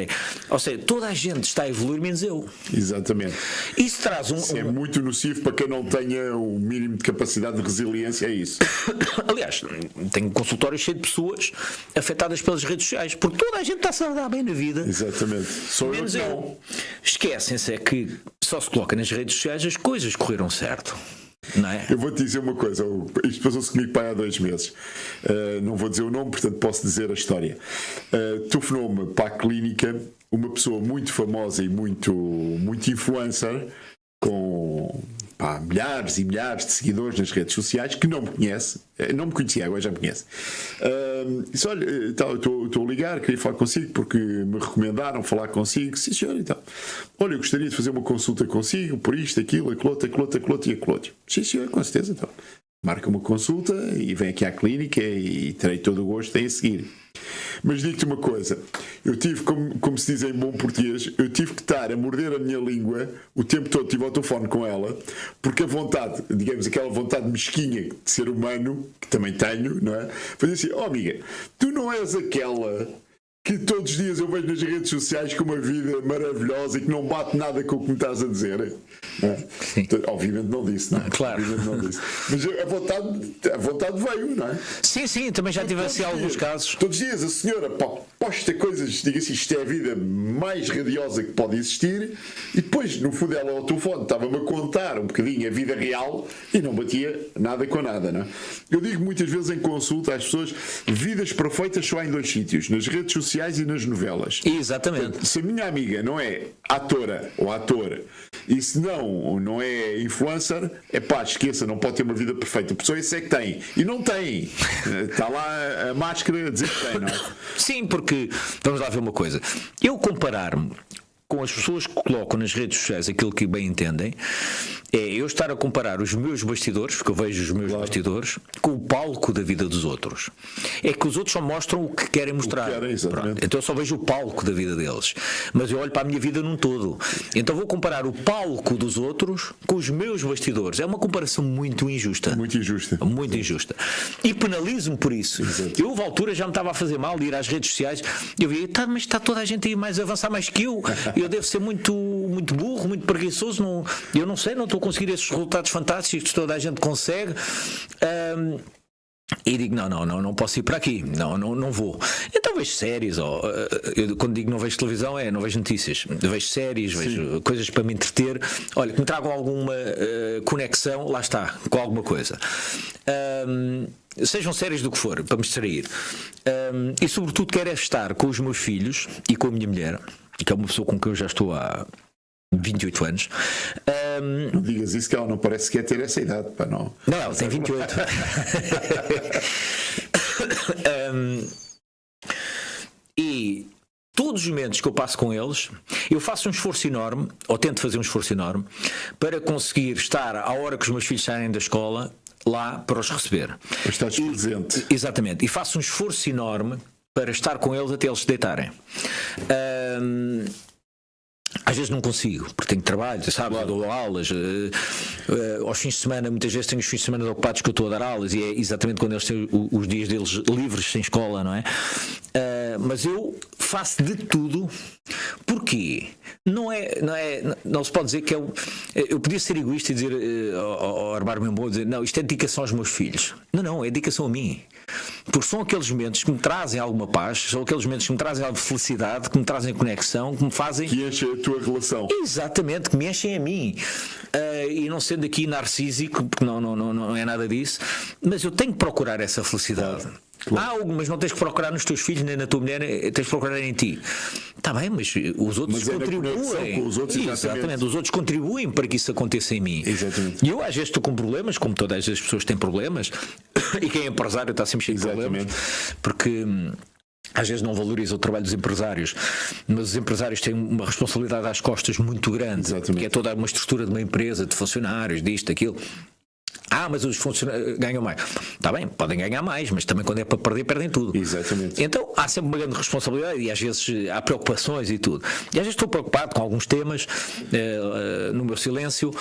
Speaker 2: ou seja, toda a gente está a evoluir, menos eu.
Speaker 1: Exatamente.
Speaker 2: Isso traz
Speaker 1: é muito nocivo para quem não tenha o mínimo de capacidade de resiliência, é isso.
Speaker 2: Aliás, tenho consultórios cheio de pessoas afetadas pelas redes sociais, porque toda a gente está-se a dar bem na vida.
Speaker 1: Exatamente. Só
Speaker 2: menos eu. Esquece é que só se coloca nas redes sociais as coisas correram certo, não é?
Speaker 1: Eu vou-te dizer uma coisa, isto passou-se comigo para há 2 meses, não vou dizer o nome, portanto posso dizer a história. Telefonou-me para a clínica uma pessoa muito famosa e muito influencer, com milhares e milhares de seguidores nas redes sociais, que não me conhece, não me conhecia, agora já me conhece. Disse: olha, estou a ligar, queria falar consigo porque me recomendaram falar consigo. Sim, senhor, e tal. Olha, eu gostaria de fazer uma consulta consigo por isto, aquilo, aquilo outro. Sim, senhor, com certeza. Então, marca uma consulta e vem aqui à clínica e terei todo o gosto em seguir. Mas digo-te uma coisa, eu tive, como se diz em bom português, eu tive que estar a morder a minha língua o tempo todo, estive ao telefone com ela, porque a vontade, digamos, aquela vontade mesquinha de ser humano, que também tenho, não é? Fazia assim: oh amiga, tu não és aquela que todos os dias eu vejo nas redes sociais com uma vida maravilhosa e que não bate nada com o que me estás a dizer.
Speaker 2: Sim.
Speaker 1: Obviamente não disse, não é?
Speaker 2: Claro.
Speaker 1: Não disse. Mas a vontade veio, não é?
Speaker 2: Sim, também já tive assim alguns casos.
Speaker 1: Todos os dias a senhora posta coisas, diga assim, isto é a vida mais radiosa que pode existir, e depois, no fundo, ela ao telefone estava-me a contar um bocadinho a vida real e não batia nada com nada, não é? Eu digo muitas vezes em consulta às pessoas: vidas perfeitas só há em 2 sítios, nas redes sociais e nas novelas.
Speaker 2: Exatamente.
Speaker 1: Portanto, se a minha amiga não é atora ou ator, e se não é influencer, esqueça, não pode ter uma vida perfeita. A pessoa isso é que tem. E não tem. Está lá a máscara a dizer que tem, não é?
Speaker 2: Sim, porque, vamos lá ver uma coisa. Eu comparar-me com as pessoas que colocam nas redes sociais aquilo que bem entendem, é eu estar a comparar os meus bastidores, porque eu vejo os meus bastidores, com o palco da vida dos outros. É que os outros só mostram o que querem mostrar. Então eu só vejo o palco da vida deles. Mas eu olho para a minha vida num todo. Então vou comparar o palco dos outros com os meus bastidores. É uma comparação muito injusta.
Speaker 1: Muito injusta.
Speaker 2: Muito injusta. E penalizo-me por isso.
Speaker 1: Exato.
Speaker 2: Eu, à altura, já me estava a fazer mal de ir às redes sociais. Eu via, mas está toda a gente aí mais a avançar mais que eu. Eu devo ser muito burro, muito preguiçoso. Eu não sei, não estou a conseguir esses resultados fantásticos que toda a gente consegue. E digo: não posso ir para aqui, não vou. Então vejo séries, eu, quando digo não vejo televisão, não vejo notícias, vejo séries, vejo coisas para me entreter, olha, que me tragam alguma conexão, lá está, com alguma coisa. Sejam séries do que for, para me distrair. E sobretudo quero estar com os meus filhos e com a minha mulher, que é uma pessoa com quem eu já estou há 28 anos.
Speaker 1: Não digas isso, que ela não parece que quer ter essa idade, pá, não.
Speaker 2: Não, ela tem 28. E todos os momentos que eu passo com eles, eu faço um esforço enorme, ou tento fazer um esforço enorme, para conseguir estar à hora que os meus filhos saem da escola lá para os receber.
Speaker 1: Estás presente.
Speaker 2: Exatamente. E faço um esforço enorme para estar com eles até eles se deitarem. Às vezes não consigo, porque tenho trabalho, sabe? Eu dou aulas. Aos fins de semana, muitas vezes tenho os fins de semana ocupados que eu estou a dar aulas, e é exatamente quando eles têm os dias deles livres, sem escola, não é? Mas eu faço de tudo. Porquê? Não se pode dizer que eu podia ser egoísta e dizer, ou armar-me em bom, dizer, não, isto é dedicação aos meus filhos. Não, é dedicação a mim. Porque são aqueles momentos que me trazem alguma paz, são aqueles momentos que me trazem alguma felicidade, que me trazem conexão, que me fazem...
Speaker 1: Que enchem a tua relação.
Speaker 2: Exatamente, que me enchem a mim. E não sendo aqui narcísico, porque não é nada disso, mas eu tenho que procurar essa felicidade. Claro. Mas não tens que procurar nos teus filhos nem na tua mulher, tens que procurar em ti. Está bem, mas os outros contribuem.
Speaker 1: Com os outros,
Speaker 2: exatamente, os outros contribuem para que isso aconteça em mim.
Speaker 1: Exatamente.
Speaker 2: E eu às vezes estou com problemas, como todas as pessoas têm problemas, e quem é empresário está sempre cheio de problemas, porque às vezes não valoriza o trabalho dos empresários, mas os empresários têm uma responsabilidade às costas muito grande,
Speaker 1: Exatamente.
Speaker 2: que é toda uma estrutura de uma empresa, de funcionários, disto, aquilo. Mas os funcionários ganham mais. Está bem, podem ganhar mais, mas também quando é para perder, perdem tudo.
Speaker 1: Exatamente.
Speaker 2: Então há sempre uma grande responsabilidade e às vezes há preocupações e tudo. E às vezes estou preocupado com alguns temas no meu silêncio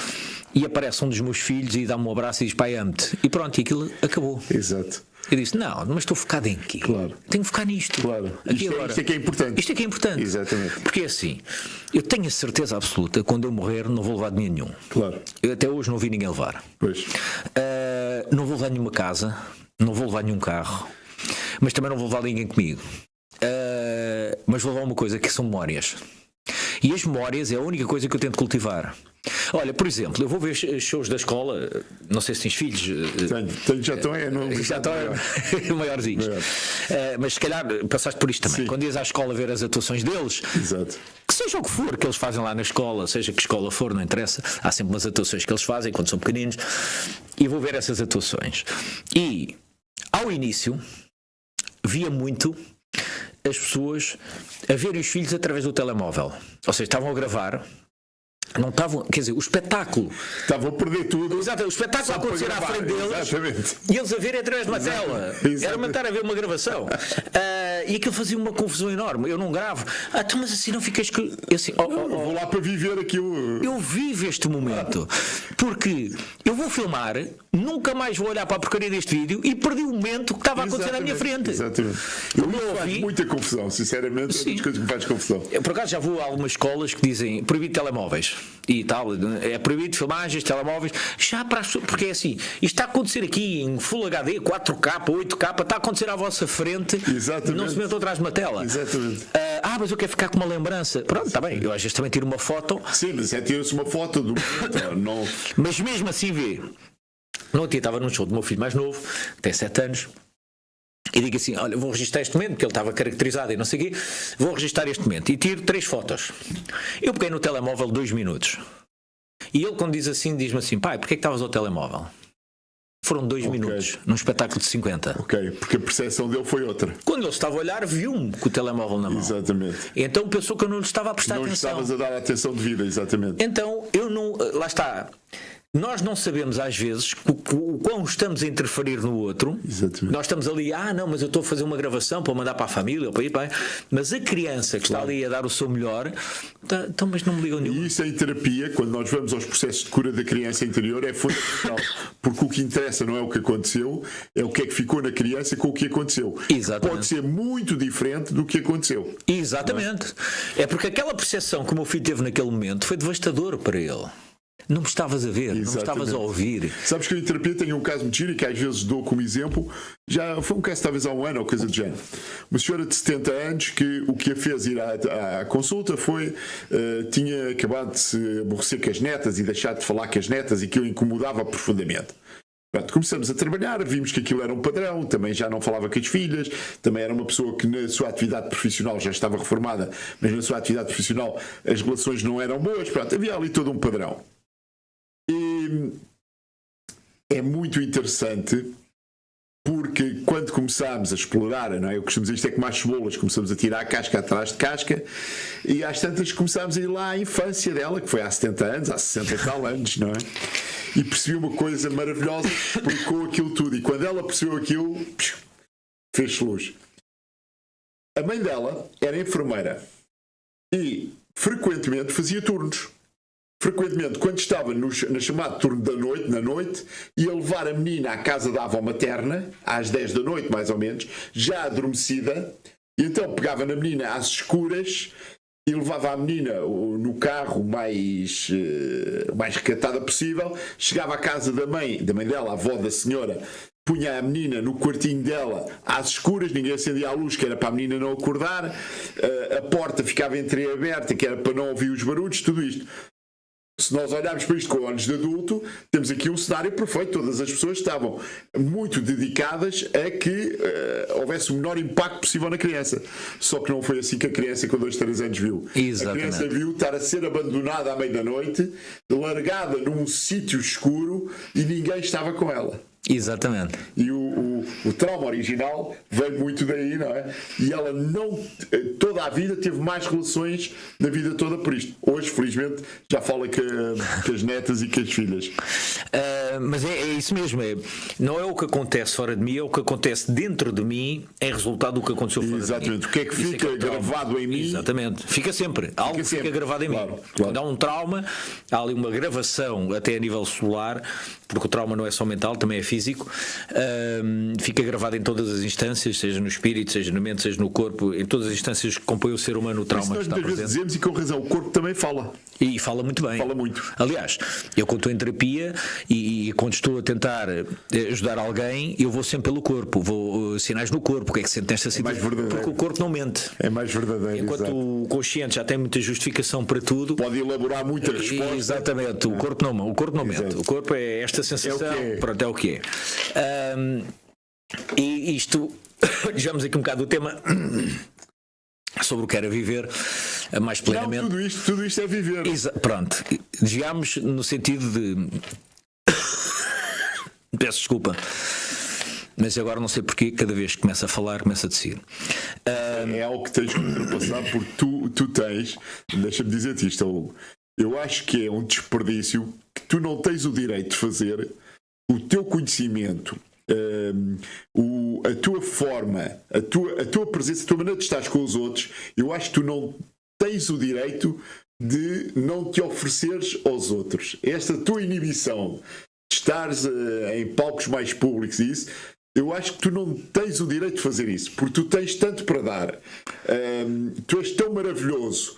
Speaker 2: e aparece um dos meus filhos e dá-me um abraço e diz: pai, amo-te. E pronto, e aquilo acabou.
Speaker 1: Exato.
Speaker 2: Eu disse: não, mas estou focado em quê?
Speaker 1: Claro.
Speaker 2: Tenho que focar nisto.
Speaker 1: Claro.
Speaker 2: Aqui
Speaker 1: Isto,
Speaker 2: agora.
Speaker 1: isto é que é importante.
Speaker 2: Isto é que é importante.
Speaker 1: Exatamente.
Speaker 2: Porque é assim, eu tenho a certeza absoluta, quando eu morrer não vou levar dinheiro nenhum.
Speaker 1: Claro.
Speaker 2: Eu até hoje não vi ninguém levar.
Speaker 1: Pois.
Speaker 2: Não vou levar nenhuma casa, não vou levar nenhum carro, mas também não vou levar ninguém comigo. Mas vou levar uma coisa, que são memórias. E as memórias é a única coisa que eu tento cultivar. Olha, por exemplo, eu vou ver shows da escola, não sei se tens filhos.
Speaker 1: Tenho, já estão
Speaker 2: maiorzinhos. Mas se calhar passaste por isto também.
Speaker 1: Sim.
Speaker 2: Quando ias à escola ver as atuações deles,
Speaker 1: Exato.
Speaker 2: que seja o que for que eles fazem lá na escola, seja que escola for, não interessa, há sempre umas atuações que eles fazem quando são pequeninos, e vou ver essas atuações. E ao início via muito as pessoas a verem os filhos através do telemóvel, ou seja, estavam a gravar. Não estavam, quer dizer, o espetáculo.
Speaker 1: Estavam a perder tudo.
Speaker 2: Exato, o espetáculo a acontecer à frente deles.
Speaker 1: Exatamente.
Speaker 2: E eles a verem através de uma tela.
Speaker 1: Exatamente.
Speaker 2: Era matar a ver uma gravação. E aquilo fazia uma confusão enorme. Eu não gravo. Então, mas assim não ficas. Assim,
Speaker 1: Vou lá para viver aquilo.
Speaker 2: eu vivo este momento. Porque eu vou filmar, nunca mais vou olhar para a porcaria deste vídeo e perdi o momento que estava a acontecer à minha frente.
Speaker 1: Exatamente.
Speaker 2: Eu
Speaker 1: Faz muita confusão, sinceramente. É uma das coisas que me faz confusão.
Speaker 2: Eu, por acaso, já vou a algumas escolas que dizem proibido telemóveis e tal, é proibido filmagens, telemóveis, já para as pessoas, porque é assim, isto está a acontecer aqui em Full HD, 4K, 8K, está a acontecer à vossa frente.
Speaker 1: Exatamente.
Speaker 2: Não se metam atrás de uma tela.
Speaker 1: Exatamente.
Speaker 2: Mas eu quero ficar com uma lembrança. Pronto, está bem, eu às vezes também tiro uma foto.
Speaker 1: Sim, mas tira-se uma foto do não.
Speaker 2: Mas mesmo assim vê. No outro dia estava num show do meu filho mais novo, tem 7 anos. E digo assim: olha, vou registrar este momento, porque ele estava caracterizado e não sei o quê. Vou registrar este momento e tiro 3 fotos. Eu peguei no telemóvel 2 minutos. E ele, quando diz assim, diz-me assim: pai, porquê é que estavas ao telemóvel? Foram 2 minutos, num espetáculo de 50.
Speaker 1: Ok, porque a percepção dele foi outra.
Speaker 2: Quando ele estava a olhar, viu-me com o telemóvel na mão.
Speaker 1: Exatamente.
Speaker 2: Então pensou que eu não lhe estava a prestar
Speaker 1: Não
Speaker 2: atenção.
Speaker 1: estavas a dar a atenção devida, exatamente.
Speaker 2: Então, eu não. Lá está. Nós não sabemos às vezes o quão estamos a interferir no outro.
Speaker 1: Exatamente.
Speaker 2: Nós estamos ali, não, mas eu estou a fazer uma gravação para mandar para a família ou para ir para aí. Mas a criança que está ali a dar o seu melhor, então, mas não me ligam nenhum.
Speaker 1: E isso em terapia, quando nós vamos aos processos de cura da criança interior, é fundamental. Porque o que interessa não é o que aconteceu, é o que é que ficou na criança com o que aconteceu.
Speaker 2: Exatamente.
Speaker 1: Pode ser muito diferente do que aconteceu.
Speaker 2: Exatamente. É porque aquela percepção que o meu filho teve naquele momento foi devastador para ele. Não me estavas a ver, não me estavas a ouvir.
Speaker 1: Sabes que eu em terapia tenho um caso muito giro, que às vezes dou como exemplo. Já foi um caso talvez há um ano ou coisa do género. Uma senhora de 70 anos que o que a fez ir à consulta foi tinha acabado de se aborrecer com as netas e deixar de falar com as netas, e aquilo incomodava profundamente. Pronto, começamos a trabalhar, vimos que aquilo era um padrão, também já não falava com as filhas, também era uma pessoa que na sua atividade profissional já estava reformada, mas na sua atividade profissional as relações não eram boas. Pronto, havia ali todo um padrão. E é muito interessante porque quando começámos a explorar, não é? Eu costumo dizer, isto é como as cebolas, começamos a tirar a casca atrás de casca, e às tantas começámos a ir lá à infância dela, que foi há 70 anos, há 60 e tal anos, não é? E percebi uma coisa maravilhosa, explicou aquilo tudo, e quando ela percebeu aquilo, fez luz. A mãe dela era enfermeira e frequentemente fazia turnos. Frequentemente, quando estava no chamado turno da noite, na noite, ia levar a menina à casa da avó materna, às 10 da noite mais ou menos, já adormecida, e então pegava na menina às escuras e levava a menina no carro mais recatada possível, chegava à casa da mãe dela, a avó da senhora, punha a menina no quartinho dela às escuras, ninguém acendia a luz, que era para a menina não acordar, a porta ficava entreaberta, que era para não ouvir os barulhos, tudo isto. Se nós olharmos para isto com olhos de adulto, temos aqui um cenário perfeito. Todas as pessoas estavam muito dedicadas a que houvesse o menor impacto possível na criança. Só que não foi assim que a criança com 2, 3 anos viu.
Speaker 2: Exatamente.
Speaker 1: A criança viu estar a ser abandonada à meia da noite, largada num sítio escuro, e ninguém estava com ela.
Speaker 2: Exatamente.
Speaker 1: E o trauma original veio muito daí, não é? E ela não, toda a vida, teve mais relações na vida toda por isto. Hoje, felizmente, já fala com as netas e com as filhas.
Speaker 2: Mas é isso mesmo. Não é o que acontece fora de mim, é o que acontece dentro de mim, é resultado do que aconteceu fora de mim.
Speaker 1: Exatamente. O que é que fica gravado em mim?
Speaker 2: Exatamente. Fica sempre. Algo fica gravado em mim.
Speaker 1: Claro.
Speaker 2: Quando há um trauma, há ali uma gravação até a nível celular, porque o trauma não é só mental, também é físico. Fica gravado em todas as instâncias, seja no espírito, seja na mente, seja no corpo, em todas as instâncias que compõem o ser humano, o trauma
Speaker 1: Nós
Speaker 2: está
Speaker 1: muitas vezes
Speaker 2: presente.
Speaker 1: dizemos, e com razão, o corpo também fala.
Speaker 2: E fala muito bem.
Speaker 1: Fala muito.
Speaker 2: Aliás, eu quando estou em terapia e quando estou a tentar ajudar alguém, eu vou sempre pelo corpo, vou sinais no corpo, o que é que sente nesta situação? Porque o corpo não mente.
Speaker 1: É mais verdadeiro.
Speaker 2: Enquanto
Speaker 1: exato.
Speaker 2: o consciente já tem muita justificação para tudo.
Speaker 1: Pode elaborar muita resposta.
Speaker 2: Exatamente, o corpo não mente.
Speaker 1: Exato.
Speaker 2: O corpo é esta sensação, pronto, é o que é. E isto, digamos aqui um bocado do tema sobre o que era viver mais plenamente.
Speaker 1: Não, tudo isto é viver.
Speaker 2: Pronto, digamos no sentido de peço desculpa, mas agora não sei porque cada vez que começa a falar começa a tossir.
Speaker 1: É algo que tens que ultrapassar, porque tu tens, deixa-me dizer-te isto, Hugo, eu acho que é um desperdício que tu não tens o direito de fazer o teu conhecimento, a tua forma, a tua presença, a tua maneira de estar com os outros. Eu acho que tu não tens o direito de não te ofereceres aos outros. Esta tua inibição de estares em palcos mais públicos e isso, eu acho que tu não tens o direito de fazer isso, porque tu tens tanto para dar. Tu és tão maravilhoso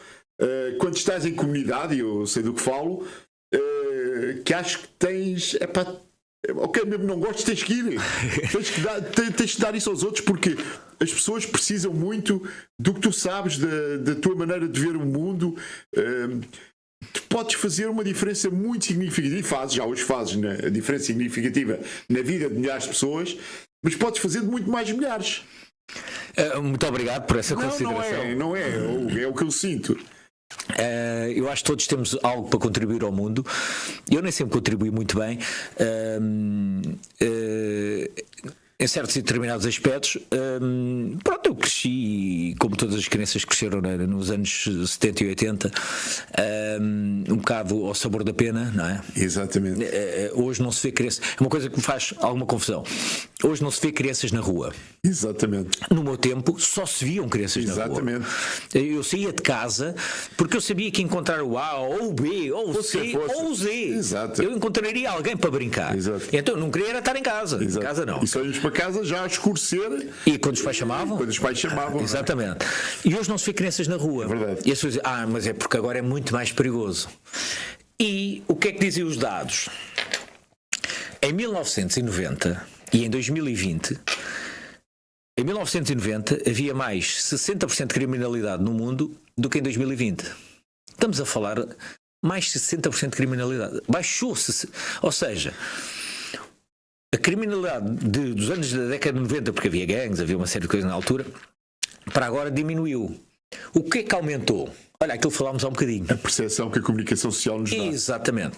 Speaker 1: quando estás em comunidade, e eu sei do que falo, que acho que tens... Ok, mesmo não gostes, tens que ir. Tens que dar isso aos outros, porque as pessoas precisam muito do que tu sabes, da tua maneira de ver o mundo. Tu podes fazer uma diferença muito significativa, e já hoje fazes a diferença significativa na vida de milhares de pessoas, mas podes fazer de muito mais milhares.
Speaker 2: Muito obrigado por essa consideração.
Speaker 1: Não é o que eu sinto.
Speaker 2: Eu acho que todos temos algo para contribuir ao mundo. Eu nem sempre contribuí muito bem em certos e determinados aspectos. Pronto, eu cresci, como todas as crianças cresceram nos anos 70 e 80, um bocado ao sabor da pena, não é?
Speaker 1: Exatamente.
Speaker 2: Hoje não se vê crianças. É uma coisa que me faz alguma confusão. Hoje não se vê crianças na rua.
Speaker 1: Exatamente.
Speaker 2: No meu tempo só se viam crianças na rua. Exatamente. Eu saía de casa porque eu sabia que encontrar o A ou o B ou o C ou o Z.
Speaker 1: Exato.
Speaker 2: Eu encontraria alguém para brincar.
Speaker 1: Exato.
Speaker 2: Então eu não queria era estar em casa.
Speaker 1: Exato.
Speaker 2: Em casa não.
Speaker 1: E só íamos para casa já a escurecer.
Speaker 2: E quando os pais chamavam?
Speaker 1: Quando os pais chamavam.
Speaker 2: Exatamente. E hoje não se vê crianças na rua.
Speaker 1: É verdade.
Speaker 2: E as pessoas dizem, mas é porque agora é muito mais perigoso. E o que é que dizem os dados? Em 1990 e em 2020, em 1990 havia mais 60% de criminalidade no mundo do que em 2020. Estamos a falar mais 60% de criminalidade. Baixou-se. Ou seja, a criminalidade dos anos da década de 90, porque havia gangues, havia uma série de coisas na altura, para agora diminuiu. O que é que aumentou? Olha, aquilo falámos há um bocadinho.
Speaker 1: A percepção que a comunicação social nos dá.
Speaker 2: Exatamente.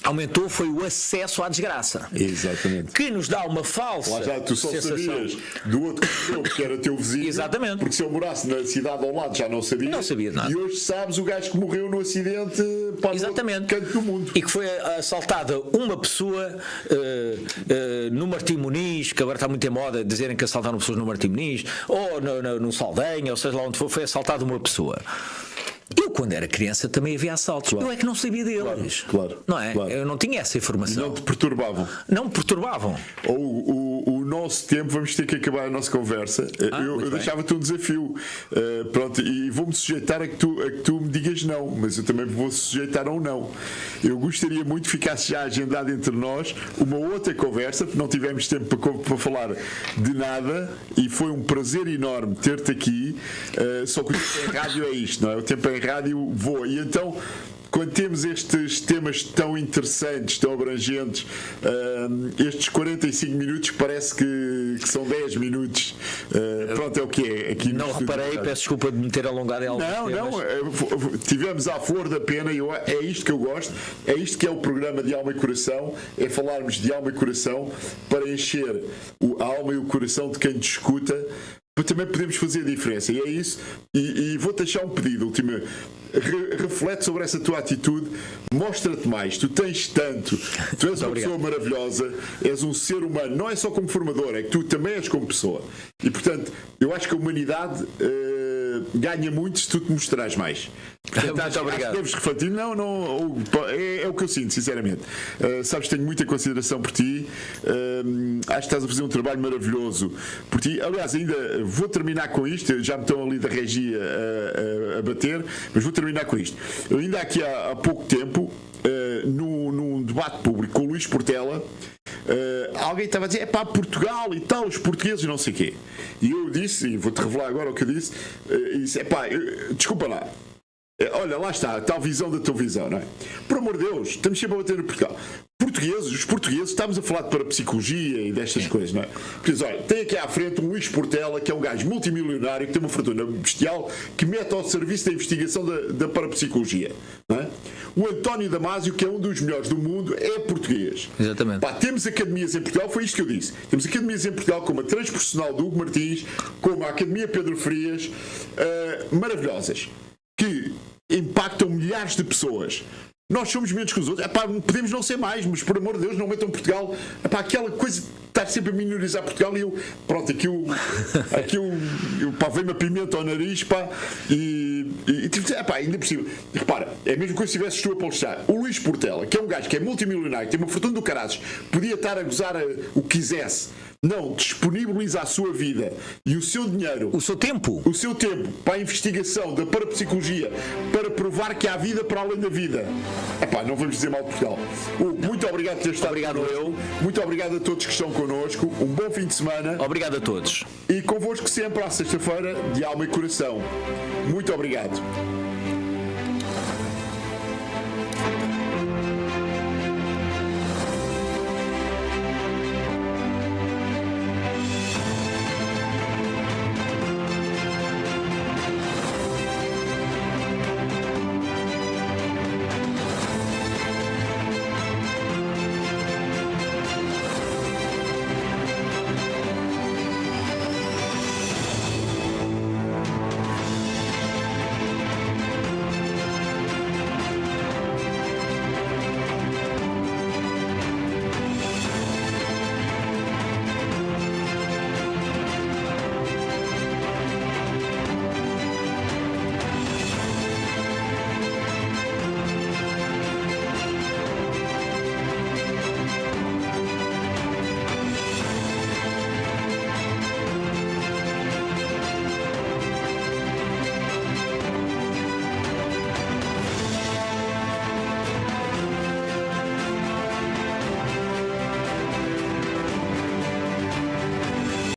Speaker 2: Aumentou foi o acesso à desgraça.
Speaker 1: Exatamente.
Speaker 2: Que nos dá uma falsa
Speaker 1: Lá já, tu só
Speaker 2: sensação.
Speaker 1: sabias do outro que era teu vizinho.
Speaker 2: Exatamente.
Speaker 1: Porque se eu morasse na cidade ao lado já não sabia.
Speaker 2: Não sabia nada.
Speaker 1: E hoje sabes o gajo que morreu no acidente para
Speaker 2: Exatamente.
Speaker 1: o canto do mundo.
Speaker 2: E que foi assaltada uma pessoa no Martim Muniz, que agora está muito em moda dizerem que assaltaram pessoas no Martim Muniz, ou no Saldanha, ou seja lá onde foi assaltada uma pessoa. Eu, quando era criança, também havia assaltos. Claro. Eu é que não sabia deles.
Speaker 1: Claro.
Speaker 2: Não é?
Speaker 1: Claro.
Speaker 2: Eu não tinha essa informação.
Speaker 1: Não te perturbavam.
Speaker 2: Não me perturbavam.
Speaker 1: O nosso tempo, vamos ter que acabar a nossa conversa. Eu deixava-te um desafio. Pronto, e vou-me sujeitar a que tu me digas não, mas eu também vou sujeitar a um não. Eu gostaria muito que ficasse já agendado entre nós uma outra conversa, porque não tivemos tempo para falar de nada e foi um prazer enorme ter-te aqui. Só que o tempo em rádio é isto, não é? O tempo em rádio voa. E então quando temos estes temas tão interessantes, tão abrangentes, estes 45 minutos parece que são 10 minutos. Pronto, é o que é. Aqui
Speaker 2: não reparei, peço desculpa de me ter alongado em alguns temas.
Speaker 1: Tivemos à flor da pena e é isto que eu gosto, é isto que é o programa de Alma e Coração, é falarmos de alma e coração para encher a alma e o coração de quem te escuta, para também podemos fazer a diferença. E é isso, e vou-te deixar um pedido, última. Reflete sobre essa tua atitude, mostra-te mais, tu tens tanto, tu és uma pessoa maravilhosa, és um ser humano, não é só como formador, é que tu também és como pessoa. E portanto, eu acho que a humanidade ganha muito se tu te mostrares mais.
Speaker 2: Portanto, muito obrigado.
Speaker 1: Deves refletir, é o que eu sinto, sinceramente. Sabes que tenho muita consideração por ti, acho que estás a fazer um trabalho maravilhoso por ti. Aliás, ainda vou terminar com isto, já me estão ali da regia a bater, mas vou terminar com isto. Eu ainda aqui há pouco tempo, num debate público com o Luís Portela, alguém estava a dizer, Portugal e tal, os portugueses e não sei o quê. E eu disse, e vou-te revelar agora o que eu disse, desculpa lá. Olha, lá está, a tal visão da tua visão, não é? Por amor de Deus, estamos sempre a bater no Portugal. Os portugueses, estamos a falar de parapsicologia e destas coisas, não é? Porque, olha, tem aqui à frente um Luís Portela, que é um gajo multimilionário, que tem uma fortuna bestial, que mete ao serviço da investigação da parapsicologia, não é? O António Damasio, que é um dos melhores do mundo, é português.
Speaker 2: Exatamente.
Speaker 1: Temos academias em Portugal, foi isto que eu disse. Temos academias em Portugal, como a Transpersonal do Hugo Martins, como a Academia Pedro Frias, maravilhosas, que impactam milhares de pessoas. Nós somos menos que os outros. Podemos não ser mais, mas por amor de Deus, não metam Portugal. Aquela coisa de estar sempre a minorizar Portugal. E eu, pronto, aqui vem-me a pimenta ao nariz, ainda por cima. Repara, é a mesma coisa se tivesses tu a palestrar. O Luís Portela, que é um gajo que é multimilionário, tem uma fortuna do caraças, podia estar a gozar o que quisesse. Não, disponibiliza a sua vida e o seu dinheiro,
Speaker 2: o seu tempo
Speaker 1: para a investigação da parapsicologia, para provar que há vida para além da vida. Não vamos dizer mal de Portugal. Muito obrigado por ter estado connosco. Muito obrigado a todos que estão connosco. Um bom fim de semana.
Speaker 2: Obrigado a todos.
Speaker 1: E convosco sempre à sexta-feira de Alma e Coração. Muito obrigado.